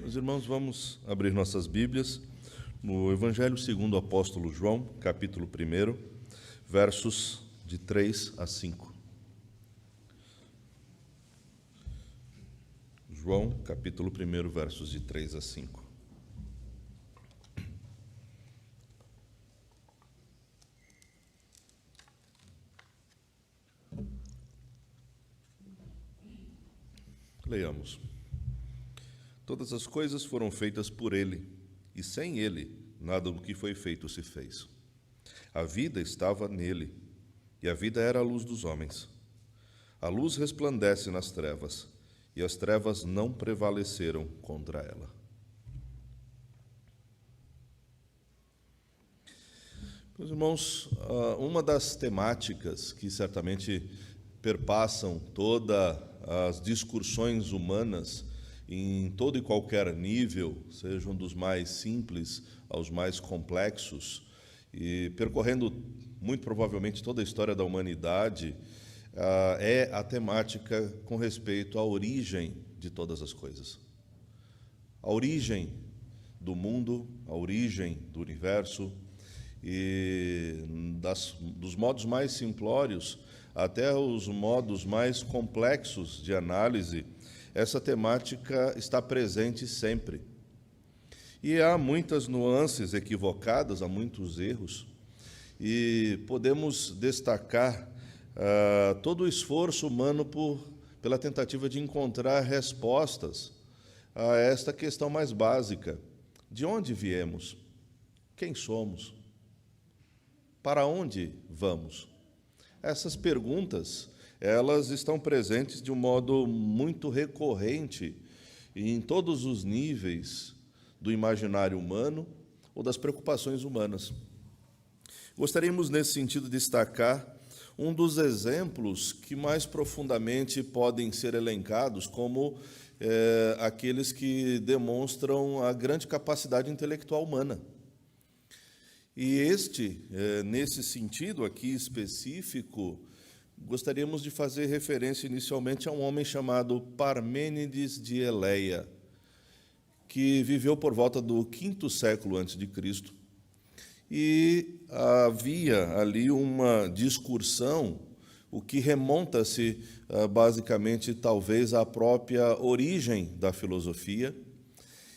Meus irmãos, vamos abrir nossas Bíblias no Evangelho segundo o apóstolo João, capítulo 1, versos de 3 a 5. João, capítulo 1, versos de 3 a 5. Leiamos. Todas as coisas foram feitas por ele, e sem ele nada do que foi feito se fez. A vida estava nele, e a vida era a luz dos homens. A luz resplandece nas trevas, e as trevas não prevaleceram contra ela. Meus irmãos, uma das temáticas que certamente perpassam todas as discussões humanas em todo e qualquer nível, sejam dos mais simples aos mais complexos, e percorrendo muito provavelmente toda a história da humanidade, é a temática com respeito à origem de todas as coisas. A origem do mundo, a origem do universo, e dos modos mais simplórios até os modos mais complexos de análise, essa temática está presente sempre. E há muitas nuances equivocadas, há muitos erros, e podemos destacar todo o esforço humano pela tentativa de encontrar respostas a esta questão mais básica: de onde viemos? Quem somos? Para onde vamos? Essas perguntas, elas estão presentes de um modo muito recorrente em todos os níveis do imaginário humano ou das preocupações humanas. Gostaríamos, nesse sentido, de destacar um dos exemplos que mais profundamente podem ser elencados como aqueles que demonstram a grande capacidade intelectual humana. E nesse sentido aqui específico, gostaríamos de fazer referência inicialmente a um homem chamado Parmênides de Eleia, que viveu por volta do quinto século antes de Cristo. E havia ali uma discussão, o que remonta-se basicamente talvez à própria origem da filosofia.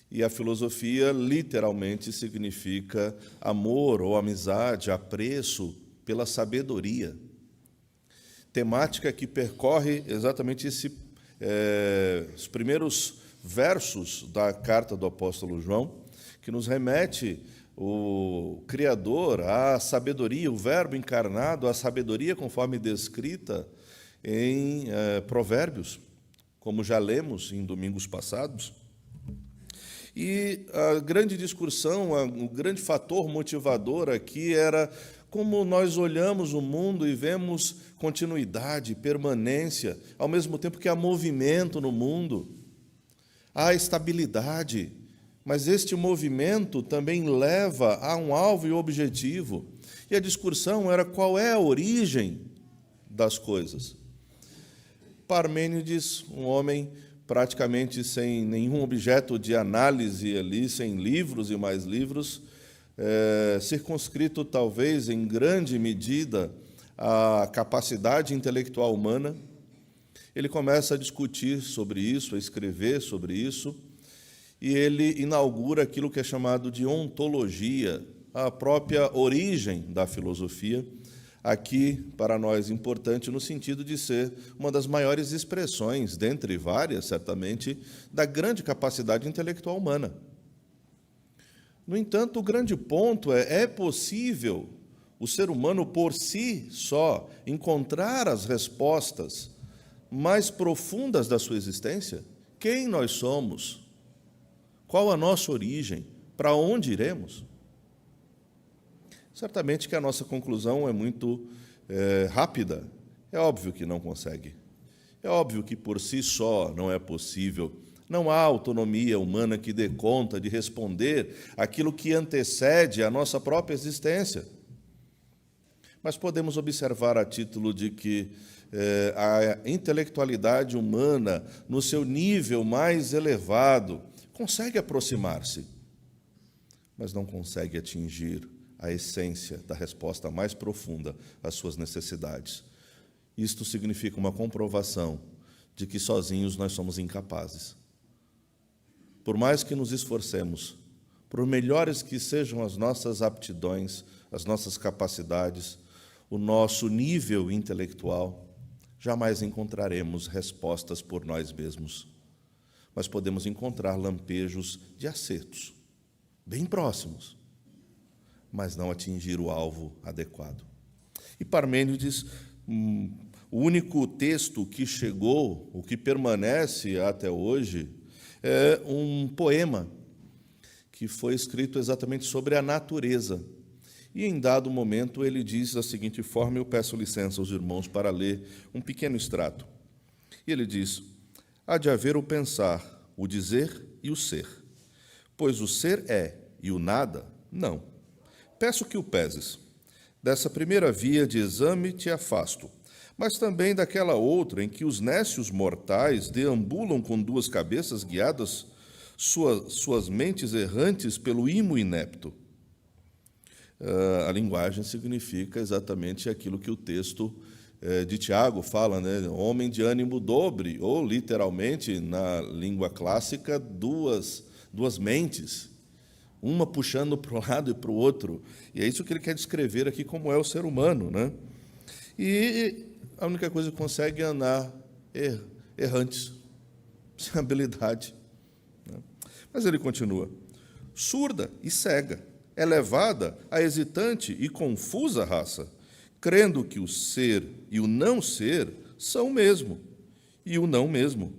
E a filosofia literalmente significa amor ou amizade, apreço pela sabedoria. Temática que percorre exatamente os primeiros versos da carta do apóstolo João, que nos remete o Criador à sabedoria, o Verbo encarnado, à sabedoria conforme descrita em Provérbios, como já lemos em domingos passados. E a grande discussão, o grande fator motivador aqui era como nós olhamos o mundo e vemos continuidade, permanência, ao mesmo tempo que há movimento no mundo, há estabilidade, mas este movimento também leva a um alvo e objetivo. E a discussão era qual é a origem das coisas. Parmênides, um homem praticamente sem nenhum objeto de análise ali, sem livros e mais livros, circunscrito talvez em grande medida à capacidade intelectual humana, ele começa a discutir sobre isso, a escrever sobre isso, e ele inaugura aquilo que é chamado de ontologia, a própria origem da filosofia, aqui, para nós, importante no sentido de ser uma das maiores expressões, dentre várias, certamente, da grande capacidade intelectual humana. No entanto, o grande ponto é possível o ser humano, por si só, encontrar as respostas mais profundas da sua existência? Quem nós somos? Qual a nossa origem? Para onde iremos? Certamente que a nossa conclusão é muito rápida. É óbvio que não consegue. É óbvio que por si só não é possível. Não há autonomia humana que dê conta de responder aquilo que antecede a nossa própria existência. Mas podemos observar a título de que a intelectualidade humana, no seu nível mais elevado, consegue aproximar-se, mas não consegue atingir a essência da resposta mais profunda às suas necessidades. Isto significa uma comprovação de que sozinhos nós somos incapazes. Por mais que nos esforcemos, por melhores que sejam as nossas aptidões, as nossas capacidades, o nosso nível intelectual, jamais encontraremos respostas por nós mesmos. Mas podemos encontrar lampejos de acertos, bem próximos, mas não atingir o alvo adequado. E Parmênides, o único texto que chegou, o que permanece até hoje, é um poema que foi escrito exatamente sobre a natureza. E, em dado momento, ele diz da seguinte forma, eu peço licença aos irmãos para ler um pequeno extrato. E ele diz, há de haver o pensar, o dizer e o ser, pois o ser é e o nada, não. Peço que o peses. Dessa primeira via de exame te afasto, mas também daquela outra em que os nécios mortais deambulam com duas cabeças guiadas suas mentes errantes pelo imo inepto. A linguagem significa exatamente aquilo que o texto de Tiago fala, né? Homem de ânimo dobre, ou literalmente, na língua clássica, duas mentes, uma puxando para um lado e para o outro. E é isso que ele quer descrever aqui como é o ser humano, né? E a única coisa que consegue é andar errantes, sem habilidade. Né? Mas ele continua, surda e cega, elevada a hesitante e confusa raça, crendo que o ser e o não ser são o mesmo, e o não mesmo,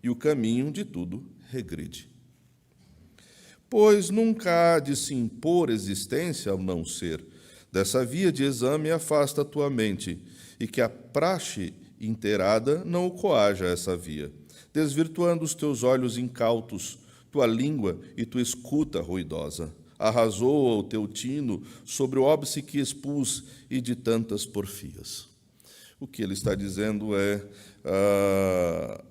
e o caminho de tudo regride. Pois nunca há de se impor existência ao não ser. Dessa via de exame afasta a tua mente, e que a praxe inteirada não o coaja a essa via, desvirtuando os teus olhos incautos, tua língua e tua escuta ruidosa. Arrasou o teu tino sobre o óbice que expus e de tantas porfias. O que ele está dizendo é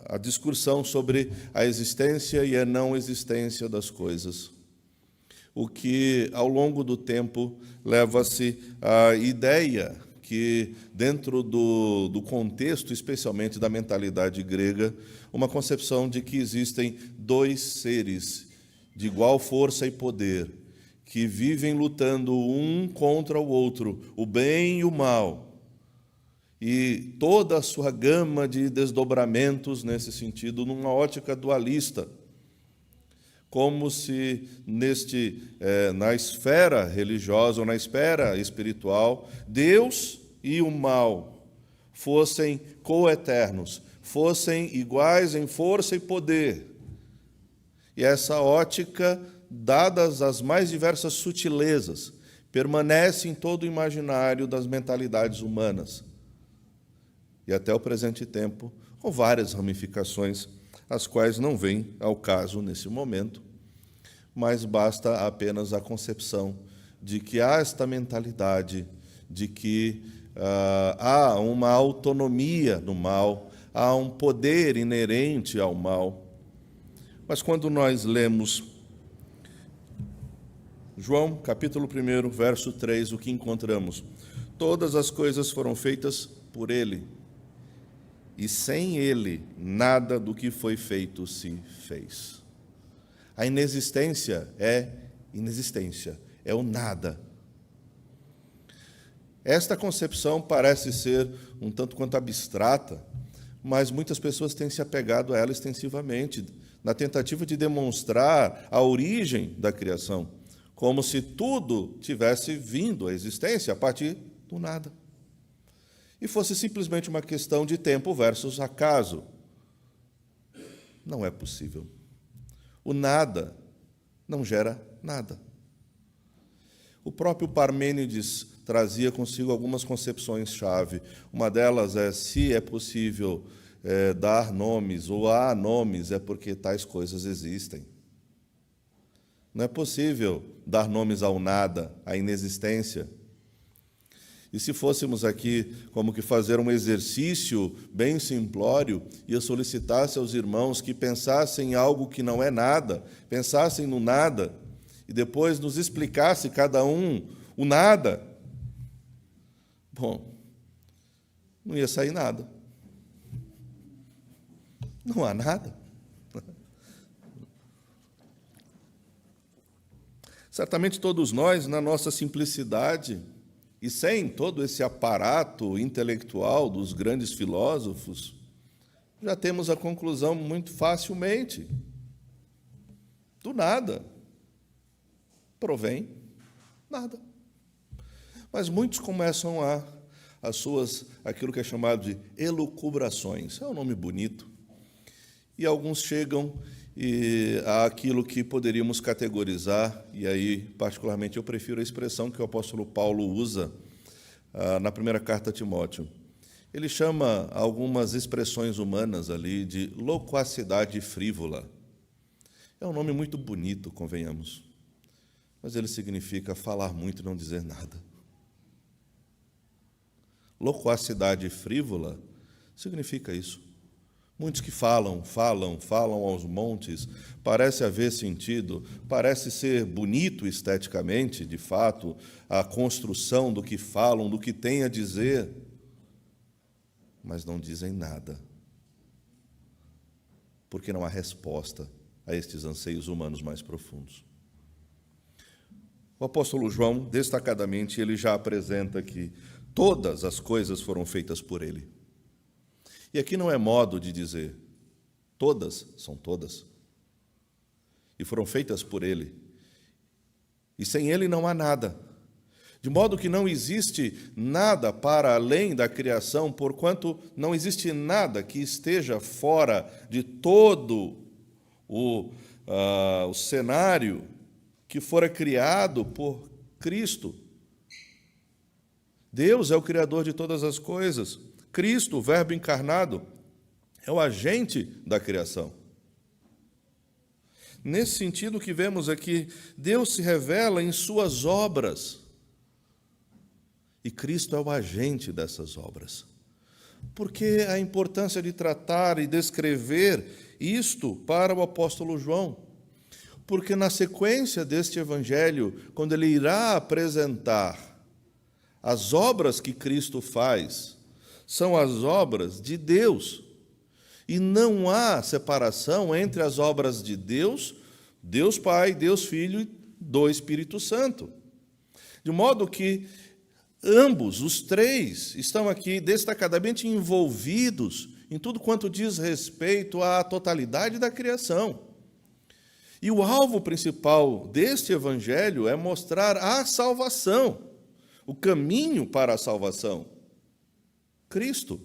a discussão sobre a existência e a não existência das coisas. O que, ao longo do tempo, leva-se à ideia que, dentro do contexto, especialmente da mentalidade grega, uma concepção de que existem dois seres de igual força e poder, que vivem lutando um contra o outro, o bem e o mal, e toda a sua gama de desdobramentos nesse sentido, numa ótica dualista, como se na esfera religiosa ou na esfera espiritual, Deus e o mal fossem coeternos, fossem iguais em força e poder. E essa ótica, dadas as mais diversas sutilezas, permanece em todo o imaginário das mentalidades humanas. E até o presente tempo, com várias ramificações, as quais não vêm ao caso nesse momento, mas basta apenas a concepção de que há esta mentalidade, de que há uma autonomia no mal, há um poder inerente ao mal. Mas quando nós lemos João, capítulo 1, verso 3, o que encontramos? Todas as coisas foram feitas por Ele, e sem Ele, nada do que foi feito se fez. A inexistência é inexistência, é o nada. Esta concepção parece ser um tanto quanto abstrata, mas muitas pessoas têm se apegado a ela extensivamente, na tentativa de demonstrar a origem da criação, como se tudo tivesse vindo à existência a partir do nada. E fosse simplesmente uma questão de tempo versus acaso. Não é possível. O nada não gera nada. O próprio Parmênides trazia consigo algumas concepções-chave. Uma delas é, se é possível dar nomes, ou há nomes, é porque tais coisas existem. Não é possível dar nomes ao nada, à inexistência. E se fôssemos aqui como que fazer um exercício bem simplório, e eu solicitasse aos irmãos que pensassem em algo que não é nada, pensassem no nada, e depois nos explicasse cada um o nada, bom, não ia sair nada. Não há nada. Certamente todos nós, na nossa simplicidade, e sem todo esse aparato intelectual dos grandes filósofos, já temos a conclusão muito facilmente. Do nada provém nada. Mas muitos começam aquilo que é chamado de elucubrações. É um nome bonito. E alguns chegam àquilo que poderíamos categorizar, e aí, particularmente, eu prefiro a expressão que o apóstolo Paulo usa na primeira carta a Timóteo. Ele chama algumas expressões humanas ali de loquacidade frívola. É um nome muito bonito, convenhamos, mas ele significa falar muito e não dizer nada. Loquacidade frívola significa isso. Muitos que falam aos montes, parece haver sentido, parece ser bonito esteticamente, de fato, a construção do que falam, do que têm a dizer, mas não dizem nada, porque não há resposta a estes anseios humanos mais profundos. O apóstolo João, destacadamente, ele já apresenta que todas as coisas foram feitas por ele. E aqui não é modo de dizer, todas são todas, e foram feitas por ele, e sem ele não há nada, de modo que não existe nada para além da criação, porquanto não existe nada que esteja fora de todo o cenário que fora criado por Cristo. Deus é o Criador de todas as coisas. Cristo, o Verbo encarnado, é o agente da criação. Nesse sentido que vemos aqui, Deus se revela em suas obras. E Cristo é o agente dessas obras. Por que a importância de tratar e descrever isto para o apóstolo João? Porque na sequência deste evangelho, quando ele irá apresentar as obras que Cristo faz, são as obras de Deus. E não há separação entre as obras de Deus, Deus Pai, Deus Filho e do Espírito Santo. De modo que ambos, os três, estão aqui destacadamente envolvidos em tudo quanto diz respeito à totalidade da criação. E o alvo principal deste evangelho é mostrar a salvação, o caminho para a salvação. Cristo.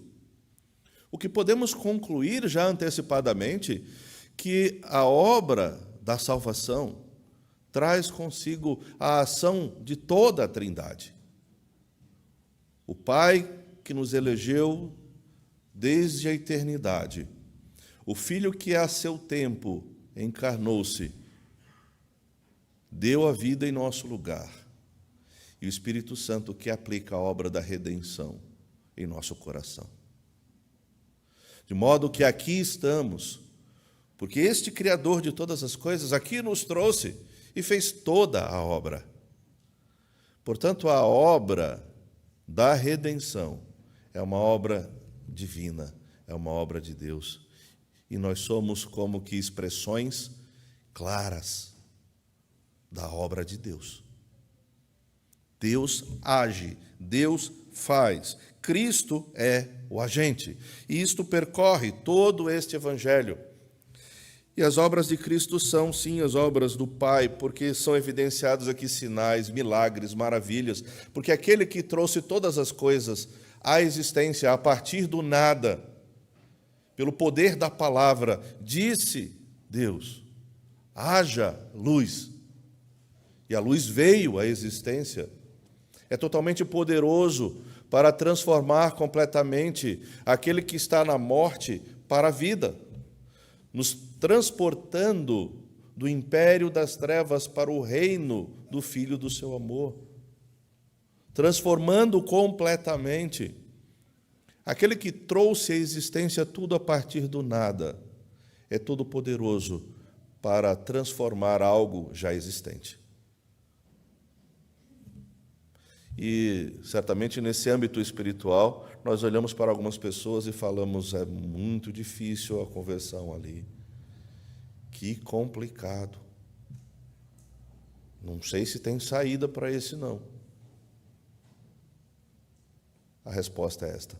O que podemos concluir já antecipadamente, que a obra da salvação traz consigo a ação de toda a Trindade. O Pai que nos elegeu desde a eternidade, o Filho que a seu tempo encarnou-se, deu a vida em nosso lugar, e o Espírito Santo que aplica a obra da redenção em nosso coração. De modo que aqui estamos, porque este Criador de todas as coisas aqui nos trouxe e fez toda a obra. Portanto, a obra da redenção é uma obra divina, é uma obra de Deus. E nós somos como que expressões claras da obra de Deus. Deus age, Deus faz. Cristo é o agente. E isto percorre todo este evangelho. E as obras de Cristo são, sim, as obras do Pai, porque são evidenciados aqui sinais, milagres, maravilhas, porque aquele que trouxe todas as coisas à existência a partir do nada, pelo poder da palavra, disse Deus, haja luz. E a luz veio à existência. É totalmente poderoso para transformar completamente aquele que está na morte para a vida, nos transportando do império das trevas para o reino do Filho do seu amor, transformando completamente. Aquele que trouxe à existência tudo a partir do nada é todo-poderoso para transformar algo já existente. E, certamente, nesse âmbito espiritual, nós olhamos para algumas pessoas e falamos, é muito difícil a conversão ali. Que complicado. Não sei se tem saída para esse, não. A resposta é esta.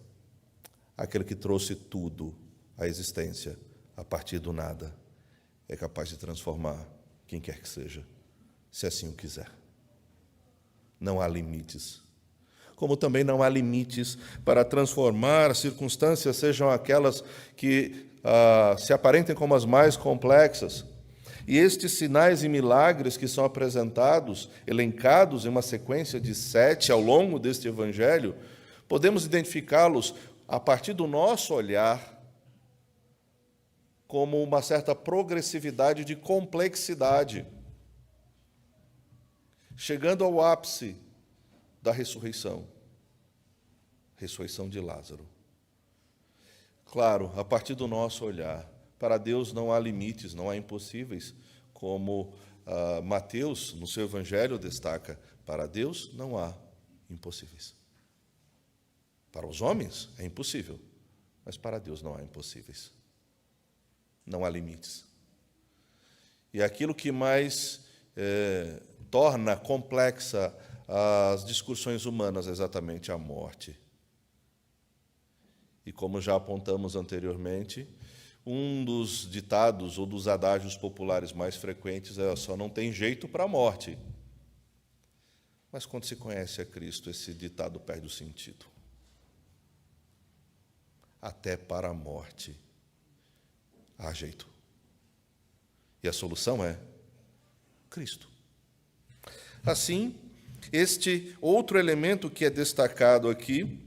Aquele que trouxe tudo à existência a partir do nada é capaz de transformar quem quer que seja, se assim o quiser. Não há limites. Como também não há limites para transformar circunstâncias, sejam aquelas que se aparentem como as mais complexas. E estes sinais e milagres que são apresentados, elencados em uma sequência de 7 ao longo deste evangelho, podemos identificá-los a partir do nosso olhar como uma certa progressividade de complexidade, chegando ao ápice da ressurreição de Lázaro. Claro, a partir do nosso olhar, para Deus não há limites, não há impossíveis, como Mateus, no seu evangelho, destaca, para Deus não há impossíveis. Para os homens é impossível, mas para Deus não há impossíveis. Não há limites. E aquilo que mais torna complexa as discussões humanas é exatamente a morte. E como já apontamos anteriormente, um dos ditados ou dos adágios populares mais frequentes é só não tem jeito para a morte. Mas quando se conhece a Cristo, esse ditado perde o sentido. Até para a morte há jeito. E a solução é Cristo. Assim, este outro elemento que é destacado aqui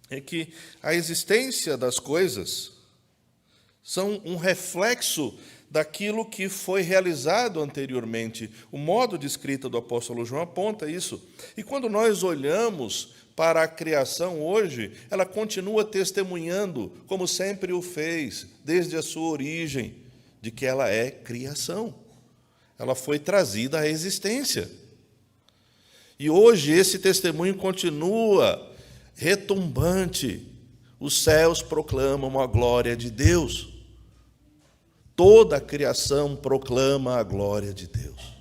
é que a existência das coisas são um reflexo daquilo que foi realizado anteriormente. O modo de escrita do apóstolo João aponta isso. E quando nós olhamos para a criação hoje, ela continua testemunhando, como sempre o fez, desde a sua origem, de que ela é criação. Ela foi trazida à existência. E hoje esse testemunho continua retumbante. Os céus proclamam a glória de Deus. Toda a criação proclama a glória de Deus.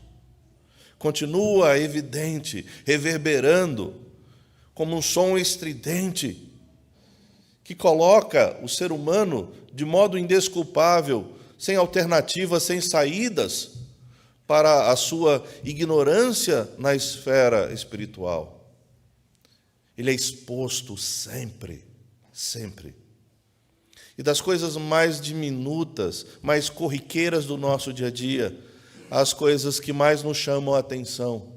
Continua evidente, reverberando, como um som estridente, que coloca o ser humano de modo indesculpável, sem alternativas, sem saídas, para a sua ignorância na esfera espiritual. Ele é exposto sempre, sempre. E das coisas mais diminutas, mais corriqueiras do nosso dia a dia, às coisas que mais nos chamam a atenção.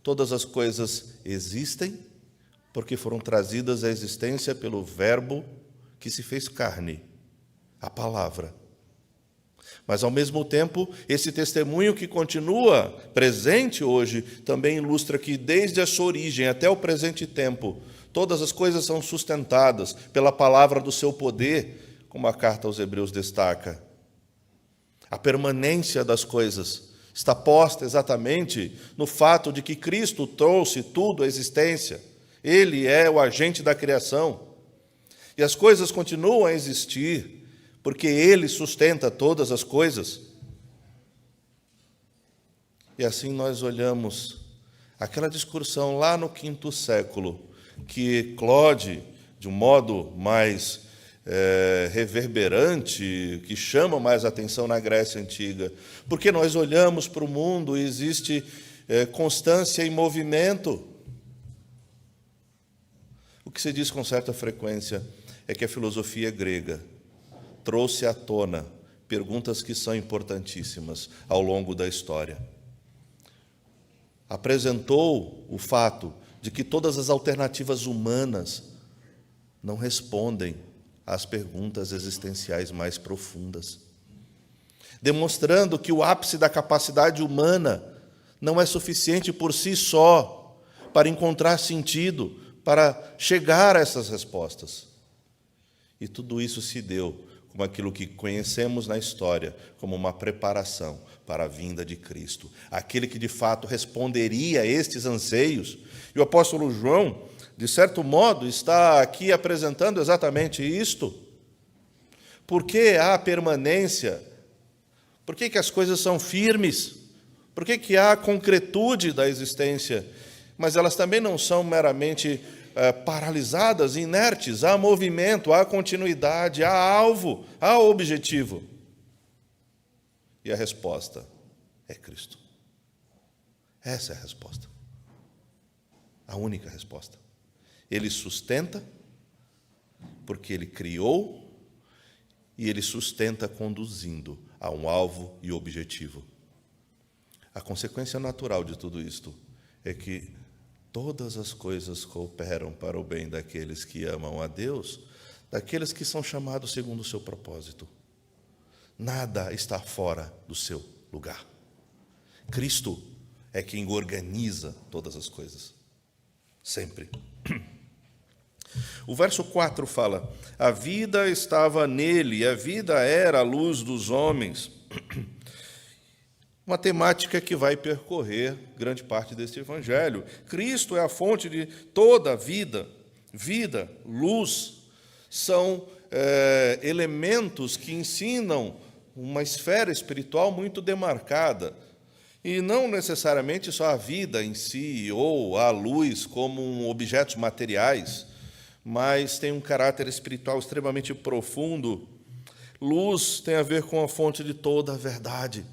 Todas as coisas existem porque foram trazidas à existência pelo Verbo que se fez carne, a palavra. Mas, ao mesmo tempo, esse testemunho que continua presente hoje também ilustra que, desde a sua origem até o presente tempo, todas as coisas são sustentadas pela palavra do seu poder, como a carta aos Hebreus destaca. A permanência das coisas está posta exatamente no fato de que Cristo trouxe tudo à existência. Ele é o agente da criação. E as coisas continuam a existir, porque Ele sustenta todas as coisas. E assim nós olhamos aquela discussão lá no V século, que eclode de um modo mais reverberante, que chama mais atenção na Grécia Antiga, porque nós olhamos para o mundo e existe constância e movimento. O que se diz com certa frequência é que a filosofia grega trouxe à tona perguntas que são importantíssimas ao longo da história. Apresentou o fato de que todas as alternativas humanas não respondem às perguntas existenciais mais profundas, demonstrando que o ápice da capacidade humana não é suficiente por si só para encontrar sentido, para chegar a essas respostas. E tudo isso se deu como aquilo que conhecemos na história, como uma preparação para a vinda de Cristo, aquele que de fato responderia a estes anseios. E o apóstolo João, de certo modo, está aqui apresentando exatamente isto. Por que há permanência? Por que as coisas são firmes? Por que há concretude da existência? Mas elas também não são meramente paralisadas, inertes. Há movimento, há continuidade, há alvo, há objetivo. E a resposta é Cristo. Essa é a resposta. A única resposta. Ele sustenta, porque Ele criou, e Ele sustenta conduzindo a um alvo e objetivo. A consequência natural de tudo isto é que todas as coisas cooperam para o bem daqueles que amam a Deus, daqueles que são chamados segundo o seu propósito. Nada está fora do seu lugar. Cristo é quem organiza todas as coisas. Sempre. O verso 4 fala: a vida estava nele, e a vida era a luz dos homens. Uma temática que vai percorrer grande parte deste evangelho. Cristo é a fonte de toda a vida. Vida, luz, são elementos que ensinam uma esfera espiritual muito demarcada. E não necessariamente só a vida em si, ou a luz como objetos materiais, mas tem um caráter espiritual extremamente profundo. Luz tem a ver com a fonte de toda a verdade.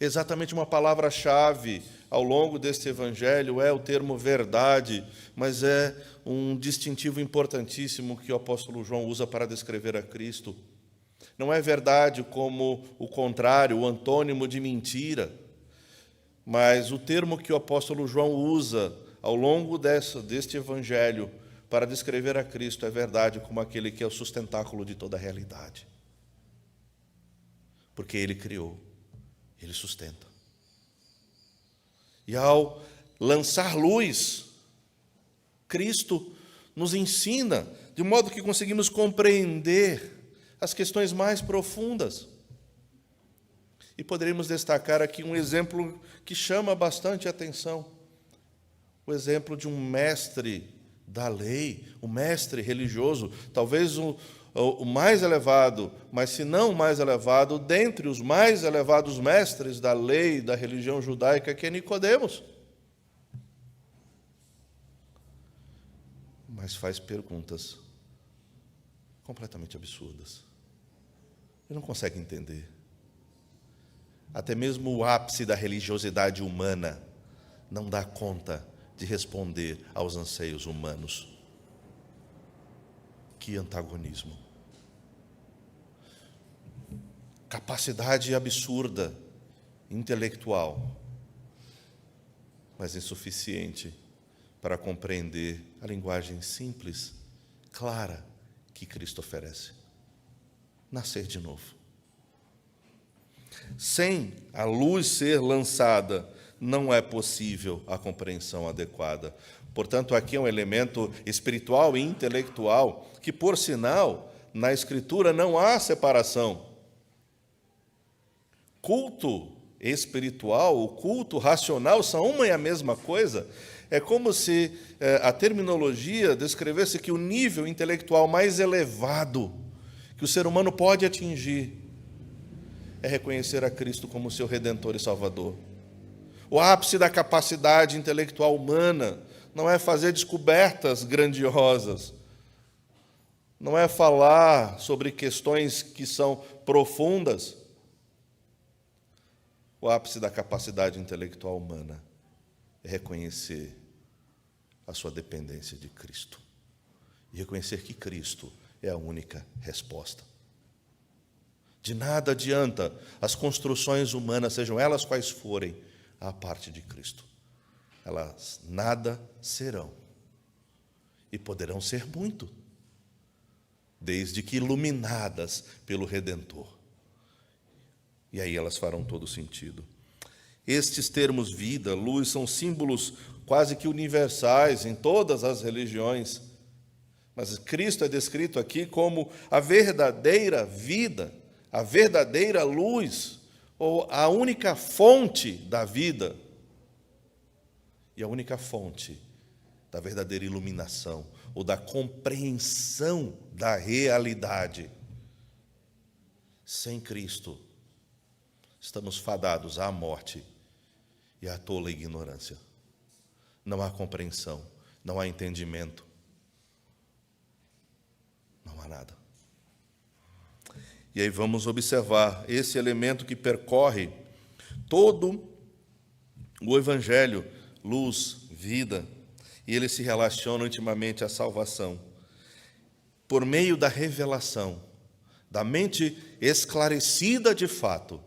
Exatamente uma palavra-chave ao longo deste evangelho é o termo verdade, mas é um distintivo importantíssimo que o apóstolo João usa para descrever a Cristo. Não é verdade como o contrário, o antônimo de mentira, mas o termo que o apóstolo João usa ao longo deste evangelho para descrever a Cristo é verdade como aquele que é o sustentáculo de toda a realidade. Porque Ele criou, Ele sustenta. E ao lançar luz, Cristo nos ensina, de modo que conseguimos compreender as questões mais profundas. E poderíamos destacar aqui um exemplo que chama bastante atenção. O exemplo de um mestre da lei, um mestre religioso, talvez o mais elevado, mas se não o mais elevado, dentre os mais elevados mestres da lei da religião judaica, que é Nicodemos. Mas faz perguntas completamente absurdas. Ele não consegue entender. Até mesmo o ápice da religiosidade humana não dá conta de responder aos anseios humanos. Que antagonismo. Capacidade absurda, intelectual, mas insuficiente para compreender a linguagem simples, clara, que Cristo oferece. Nascer de novo. Sem a luz ser lançada, não é possível a compreensão adequada. Portanto, aqui é um elemento espiritual e intelectual que, por sinal, na Escritura não há separação. Culto espiritual, o culto racional são uma e a mesma coisa. É como se a terminologia descrevesse que o nível intelectual mais elevado que o ser humano pode atingir é reconhecer a Cristo como seu Redentor e Salvador. O ápice da capacidade intelectual humana não é fazer descobertas grandiosas, não é falar sobre questões que são profundas. O ápice da capacidade intelectual humana é reconhecer a sua dependência de Cristo e reconhecer que Cristo é a única resposta. De nada adianta as construções humanas, sejam elas quais forem, à parte de Cristo. Elas nada serão. E poderão ser muito, desde que iluminadas pelo Redentor. E aí elas farão todo sentido. Estes termos vida, luz, são símbolos quase que universais em todas as religiões. Mas Cristo é descrito aqui como a verdadeira vida, a verdadeira luz, ou a única fonte da vida e a única fonte da verdadeira iluminação, ou da compreensão da realidade. Sem Cristo, estamos fadados à morte e à tola ignorância. Não há compreensão, não há entendimento, não há nada. E aí vamos observar esse elemento que percorre todo o Evangelho, luz, vida, e ele se relaciona intimamente à salvação. Por meio da revelação, da mente esclarecida de fato,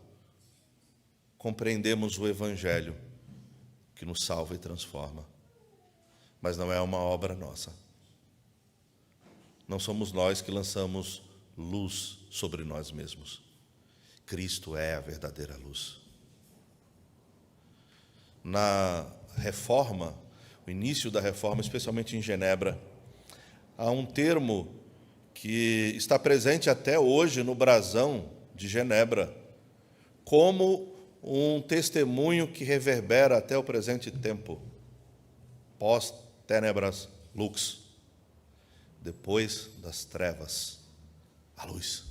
compreendemos o Evangelho que nos salva e transforma. Mas não é uma obra nossa. Não somos nós que lançamos luz sobre nós mesmos. Cristo é a verdadeira luz. Na Reforma, o início da Reforma, especialmente em Genebra, há um termo que está presente até hoje no brasão de Genebra, como um testemunho que reverbera até o presente tempo. Pós tenebras lux, depois das trevas, a luz.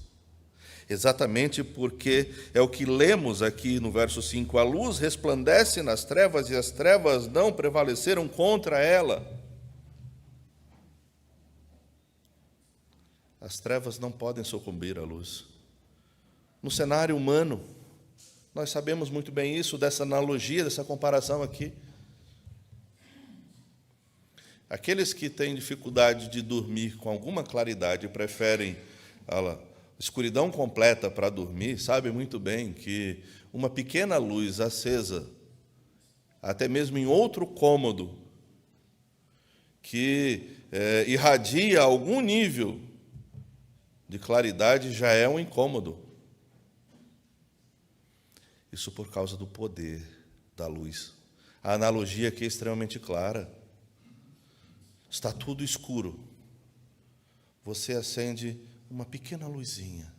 Exatamente porque é o que lemos aqui no verso 5, a luz resplandece nas trevas e as trevas não prevaleceram contra ela. As trevas não podem sucumbir à luz. No cenário humano, nós sabemos muito bem isso, dessa analogia, dessa comparação aqui. Aqueles que têm dificuldade de dormir com alguma claridade e preferem a escuridão completa para dormir, sabem muito bem que uma pequena luz acesa, até mesmo em outro cômodo, que irradia algum nível de claridade, já é um incômodo. Isso por causa do poder da luz. A analogia aqui é extremamente clara. Está tudo escuro. Você acende uma pequena luzinha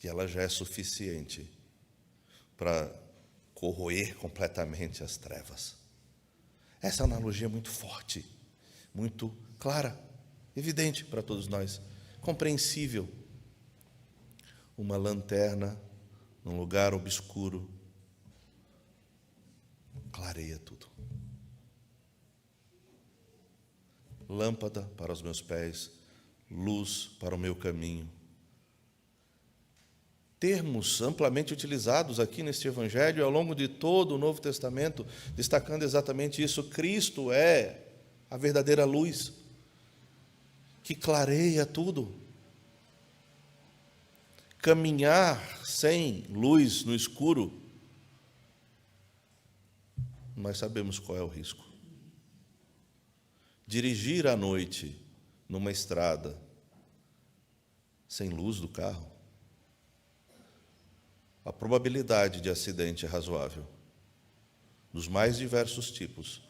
e ela já é suficiente para corroer completamente as trevas. Essa analogia é muito forte, muito clara, evidente para todos nós, compreensível. Uma lanterna num lugar obscuro clareia tudo. Lâmpada para os meus pés, luz para o meu caminho. Termos amplamente utilizados aqui neste Evangelho ao longo de todo o Novo Testamento, destacando exatamente isso. Cristo é a verdadeira luz que clareia tudo. Caminhar sem luz no escuro, nós sabemos qual é o risco. Dirigir à noite numa estrada sem luz do carro, a probabilidade de acidente é razoável, dos mais diversos tipos,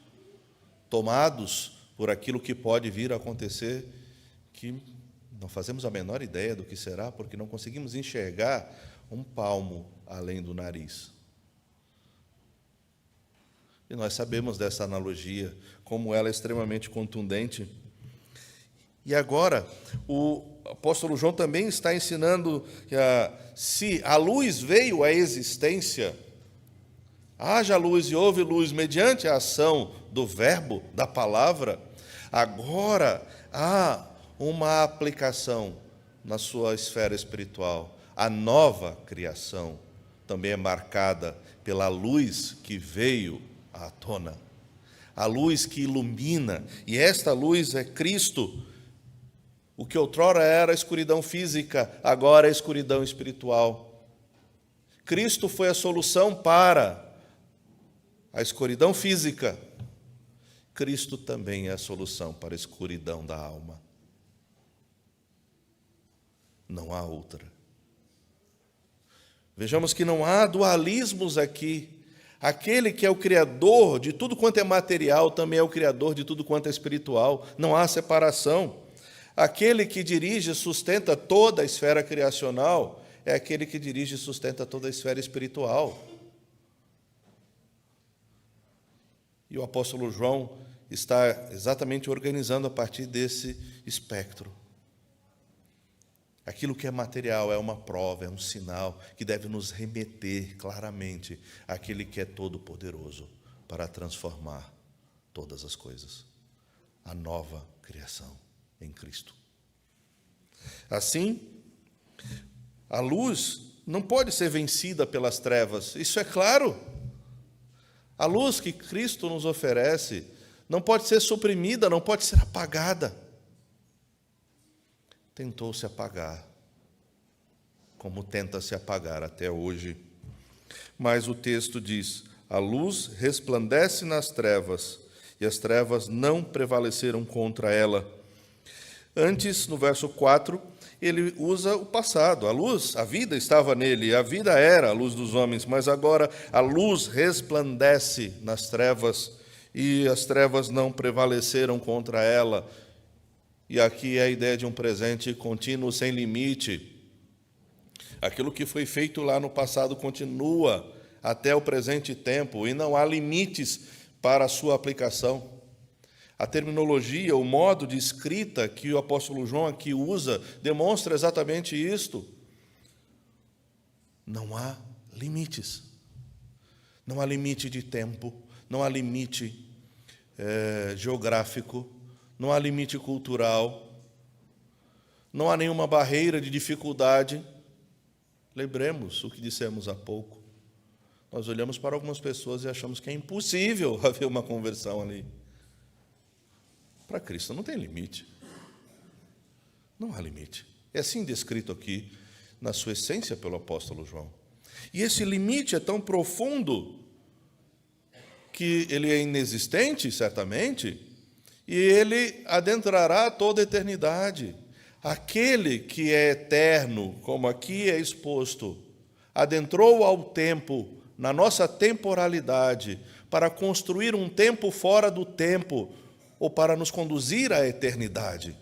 tomados por aquilo que pode vir a acontecer, que não fazemos a menor ideia do que será, porque não conseguimos enxergar um palmo além do nariz. E nós sabemos dessa analogia, como ela é extremamente contundente. E agora, o apóstolo João também está ensinando que se a luz veio à existência, haja luz e houve luz mediante a ação do verbo, da palavra, agora há uma aplicação na sua esfera espiritual. A nova criação também é marcada pela luz que veio à tona, a luz que ilumina, e esta luz é Cristo. O que outrora era a escuridão física, agora é a escuridão espiritual. Cristo foi a solução para a escuridão física. Cristo também é a solução para a escuridão da alma. Não há outra. Vejamos que não há dualismos aqui. Aquele que é o Criador de tudo quanto é material também é o Criador de tudo quanto é espiritual. Não há separação. Aquele que dirige e sustenta toda a esfera criacional é aquele que dirige e sustenta toda a esfera espiritual. E o apóstolo João está exatamente organizando a partir desse espectro. Aquilo que é material é uma prova, é um sinal que deve nos remeter claramente àquele que é todo-poderoso para transformar todas as coisas. A nova criação em Cristo. Assim, a luz não pode ser vencida pelas trevas, isso é claro. A luz que Cristo nos oferece não pode ser suprimida, não pode ser apagada. Tentou se apagar, como tenta se apagar até hoje. Mas o texto diz: a luz resplandece nas trevas, e as trevas não prevaleceram contra ela. Antes, no verso 4, ele usa o passado. A luz, a vida estava nele, a vida era a luz dos homens, mas agora a luz resplandece nas trevas, e as trevas não prevaleceram contra ela. E aqui é a ideia de um presente contínuo, sem limite. Aquilo que foi feito lá no passado continua até o presente tempo, e não há limites para a sua aplicação. A terminologia, o modo de escrita que o apóstolo João aqui usa, demonstra exatamente isto. Não há limites. Não há limite de tempo, não há limite geográfico, não há limite cultural, não há nenhuma barreira de dificuldade. Lembremos o que dissemos há pouco. Nós olhamos para algumas pessoas e achamos que é impossível haver uma conversão ali. Para Cristo não tem limite. Não há limite. É assim descrito aqui, na sua essência, pelo apóstolo João. E esse limite é tão profundo que ele é inexistente, certamente, e ele adentrará toda a eternidade. Aquele que é eterno, como aqui é exposto, adentrou ao tempo, na nossa temporalidade, para construir um tempo fora do tempo, ou para nos conduzir à eternidade.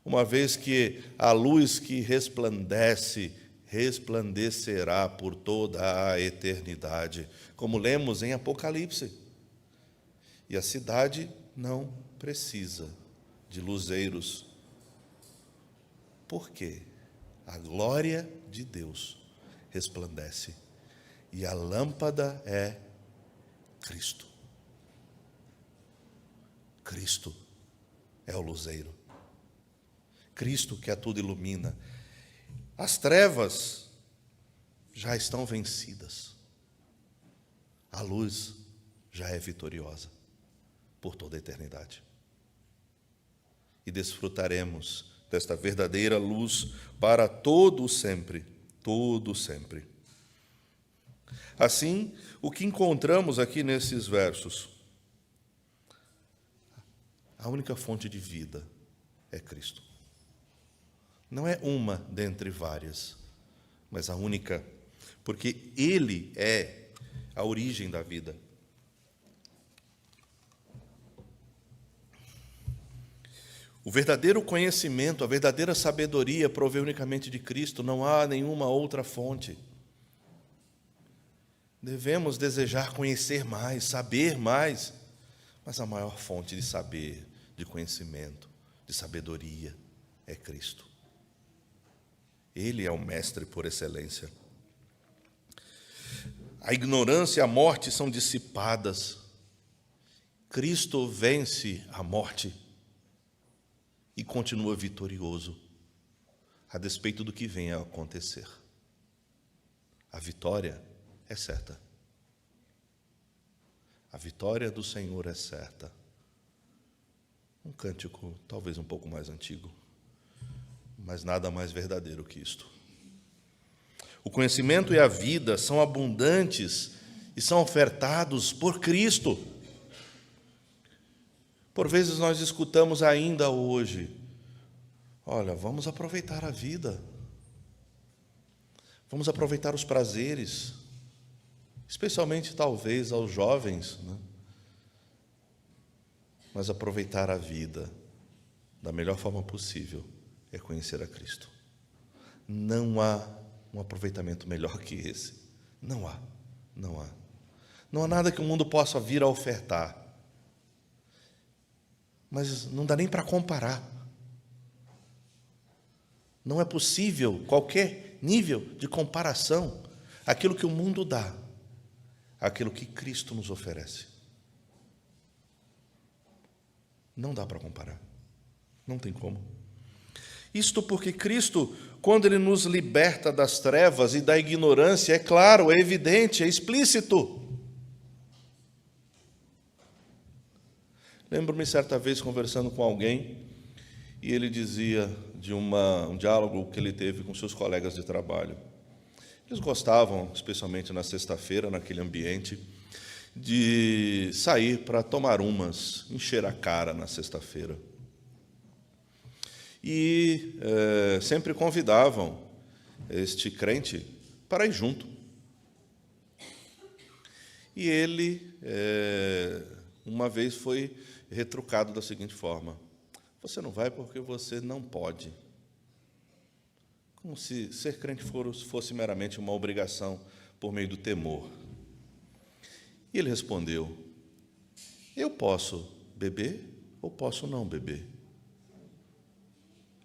Uma vez que a luz que resplandece, resplandecerá por toda a eternidade, como lemos em Apocalipse. E a cidade não precisa de luzeiros. Por quê? A glória de Deus resplandece, e a lâmpada é Cristo. Cristo é o luzeiro. Cristo que a tudo ilumina. As trevas já estão vencidas. A luz já é vitoriosa por toda a eternidade. E desfrutaremos desta verdadeira luz para todo sempre, todo sempre. Assim, o que encontramos aqui nesses versos? A única fonte de vida é Cristo. Não é uma dentre várias, mas a única, porque Ele é a origem da vida. O verdadeiro conhecimento, a verdadeira sabedoria provém unicamente de Cristo, não há nenhuma outra fonte. Devemos desejar conhecer mais, saber mais, mas a maior fonte de saber, de conhecimento, de sabedoria é Cristo. Ele é o mestre por excelência. A ignorância e a morte são dissipadas. Cristo vence a morte e continua vitorioso, a despeito do que venha a acontecer. A vitória é certa. A vitória do Senhor é certa. Um cântico talvez um pouco mais antigo, mas nada mais verdadeiro que isto. O conhecimento e a vida são abundantes e são ofertados por Cristo. Por vezes nós escutamos ainda hoje: olha, vamos aproveitar a vida. Vamos aproveitar os prazeres, especialmente talvez aos jovens, né? Mas aproveitar a vida da melhor forma possível é conhecer a Cristo. Não há um aproveitamento melhor que esse. Não há. Não há nada que o mundo possa vir a ofertar. Mas não dá nem para comparar. Não é possível qualquer nível de comparação aquilo que o mundo dá, aquilo que Cristo nos oferece. Não dá para comparar. Não tem como. Isto porque Cristo, quando Ele nos liberta das trevas e da ignorância, é claro, é evidente, é explícito. Lembro-me certa vez conversando com alguém, e ele dizia de um diálogo que ele teve com seus colegas de trabalho. Eles gostavam, especialmente na sexta-feira, naquele ambiente, de sair para tomar umas, encher a cara na sexta-feira. E sempre convidavam este crente para ir junto. E ele, uma vez, foi retrucado da seguinte forma: você não vai porque você não pode. Como se ser crente fosse meramente uma obrigação por meio do temor. E ele respondeu: eu posso beber ou posso não beber?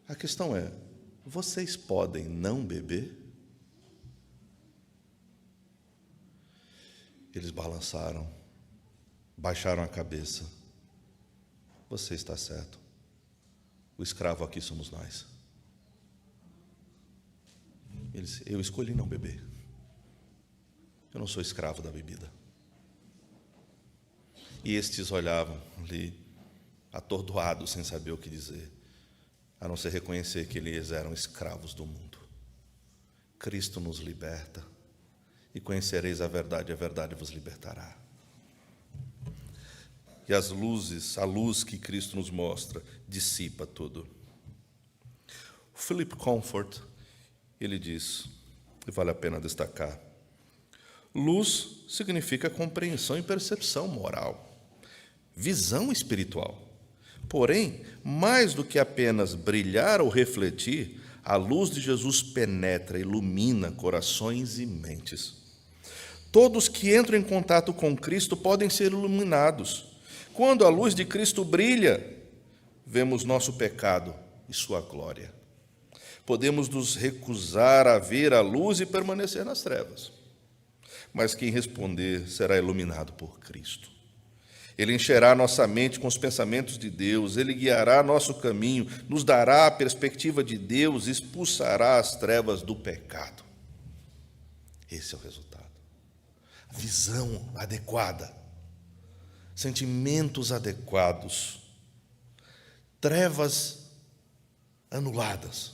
A questão é, vocês podem não beber? Eles balançaram, baixaram a cabeça. Você está certo. O escravo aqui somos nós. Ele disse: eu escolhi não beber. Eu não sou escravo da bebida. E estes olhavam ali, atordoados, sem saber o que dizer, a não ser reconhecer que eles eram escravos do mundo. Cristo nos liberta, e conhecereis a verdade vos libertará. E a luz que Cristo nos mostra, dissipa tudo. O Philip Comfort, ele diz, e vale a pena destacar: luz significa compreensão e percepção moral, visão espiritual. Porém, mais do que apenas brilhar ou refletir, a luz de Jesus penetra, ilumina corações e mentes. Todos que entram em contato com Cristo podem ser iluminados. Quando a luz de Cristo brilha, vemos nosso pecado e sua glória. Podemos nos recusar a ver a luz e permanecer nas trevas. Mas quem responder será iluminado por Cristo. Ele encherá nossa mente com os pensamentos de Deus, Ele guiará nosso caminho, nos dará a perspectiva de Deus, expulsará as trevas do pecado. Esse é o resultado. Visão adequada, sentimentos adequados, trevas anuladas.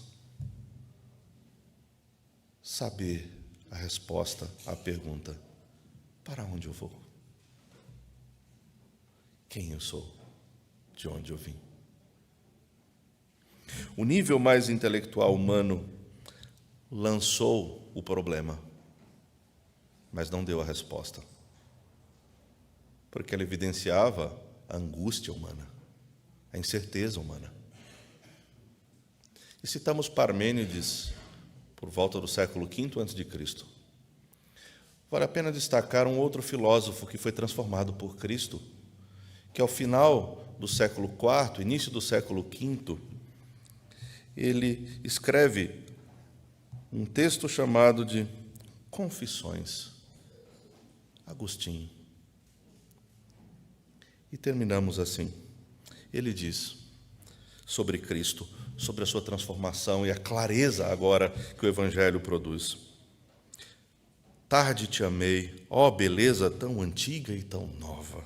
Saber a resposta à pergunta: para onde eu vou? Quem eu sou? De onde eu vim? O nível mais intelectual humano lançou o problema, mas não deu a resposta, porque ela evidenciava a angústia humana, a incerteza humana. E citamos Parmênides, por volta do século V a.C. Vale a pena destacar um outro filósofo que foi transformado por Cristo, que ao final do século IV, início do século V, ele escreve um texto chamado de Confissões. Agostinho. E terminamos assim. Ele diz sobre Cristo, sobre a sua transformação e a clareza agora que o Evangelho produz. Tarde te amei, ó beleza tão antiga e tão nova.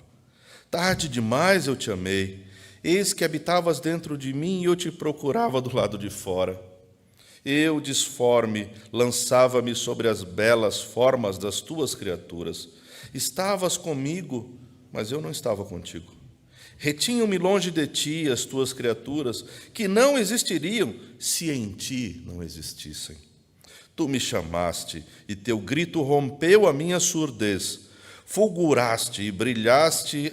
Tarde demais eu te amei, eis que habitavas dentro de mim e eu te procurava do lado de fora. Eu, disforme, lançava-me sobre as belas formas das tuas criaturas. Estavas comigo, mas eu não estava contigo. Retinham-me longe de ti as tuas criaturas, que não existiriam se em ti não existissem. Tu me chamaste, e teu grito rompeu a minha surdez. Fulguraste e brilhaste,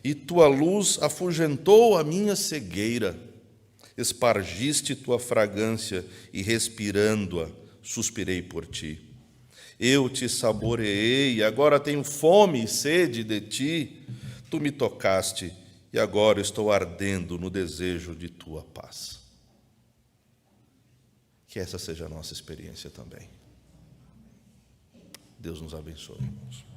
e tua luz afugentou a minha cegueira. Espargiste tua fragrância, e respirando-a, suspirei por ti. Eu te saboreei, e agora tenho fome e sede de ti. Tu me tocaste, e agora estou ardendo no desejo de tua paz. Que essa seja a nossa experiência também. Deus nos abençoe, irmãos.